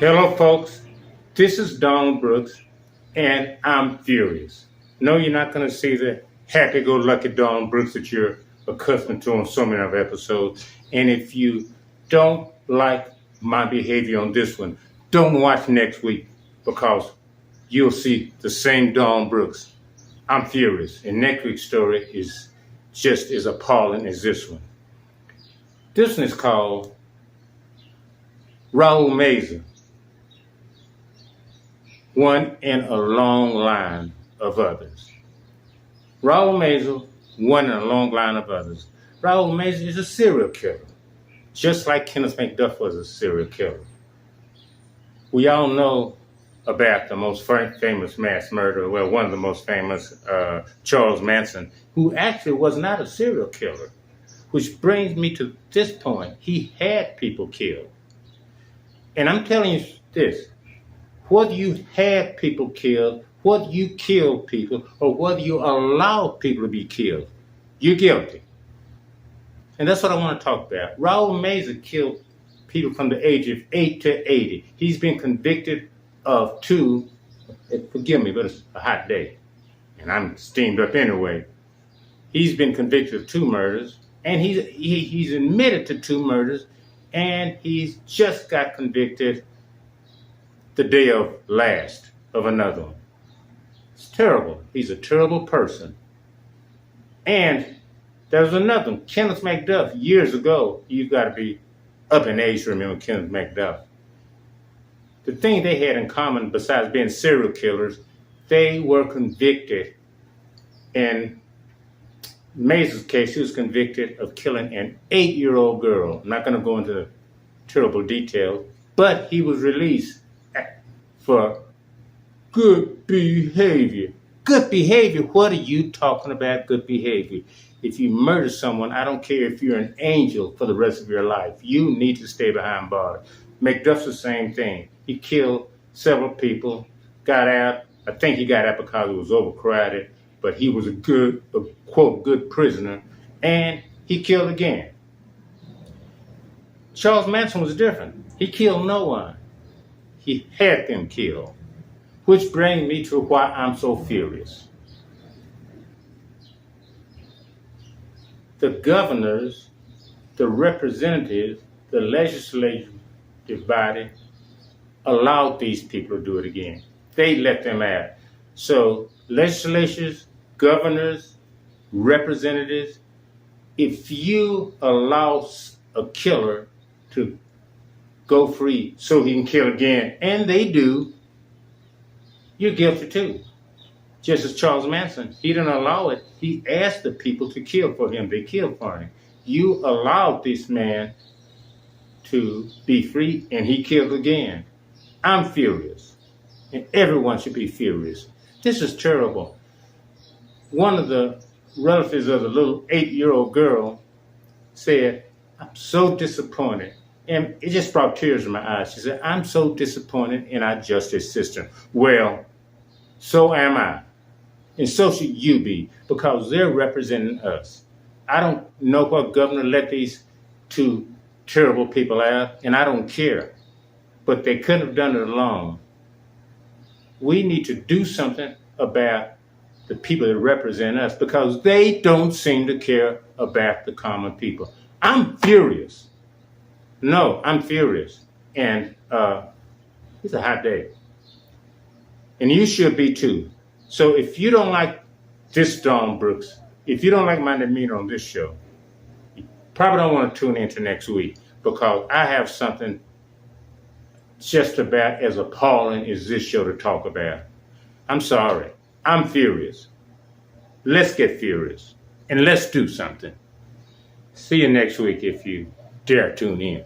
Hello, folks. This is Don Brooks, and I'm furious. No, you're not going to see the happy-go-lucky Don Brooks that you're accustomed to on so many of episodes. And if you don't like my behavior on this one, don't watch next week because you'll see the same Don Brooks. I'm furious, and next week's story is just as appalling as this one. This one is called Raul Meza. One in a long line of others. Raul Meza, one in a long line of others. Raul Meza is a serial killer, just like Kenneth McDuff was a serial killer. We all know about the most famous mass murderer, well, one of the most famous, Charles Manson, who actually was not a serial killer, which brings me to this point. He had people killed. And I'm telling you this. Whether you have people killed, whether you kill people, or whether you allow people to be killed, you're guilty. And that's what I want to talk about. Raul Meza killed people from the age of 8 to 80. He's been convicted of 2, forgive me, but it's a hot day, and I'm steamed up anyway. He's been convicted of 2 murders, and he's admitted to 2 murders, and he's just got convicted the day of last of another one. It's terrible. He's a terrible person. And there's another one, Kenneth McDuff. Years ago, you've got to be up in age to remember Kenneth McDuff. The thing they had in common, besides being serial killers, they were convicted. In Meza's case, he was convicted of killing an 8-year-old girl. I'm not going to go into terrible detail, but he was released for good behavior. Good behavior? What are you talking about, good behavior? If you murder someone, I don't care if you're an angel for the rest of your life. You need to stay behind bars. McDuff's the same thing. He killed several people, got out. I think he got out because it was overcrowded, but he was a quote, good prisoner, and he killed again. Charles Manson was different. He killed no one. He had them killed, which brings me to why I'm so furious. The governors, the representatives, the legislative body allowed these people to do it again. They let them out. So legislatures, governors, representatives, if you allow a killer to go free so he can kill again, and they do, you're guilty too. Just as Charles Manson, he didn't allow it. He asked the people to kill for him. They killed for him. You allowed this man to be free, and he killed again. I'm furious, and everyone should be furious. This is terrible. One of the relatives of the little 8-year-old girl said, "I'm so disappointed." And it just brought tears to my eyes. She said, "I'm so disappointed in our justice system." Well, so am I. And so should you be, because they're representing us. I don't know what governor let these 2 terrible people out, and I don't care. But they couldn't have done it alone. We need to do something about the people that represent us, because they don't seem to care about the common people. I'm furious. No, I'm furious. And it's a hot day. And you should be too. So if you don't like this Don Brooks, if you don't like my demeanor on this show, you probably don't want to tune into next week, because I have something just about as appalling as this show to talk about. I'm sorry. I'm furious. Let's get furious. And let's do something. See you next week if you dare tune in.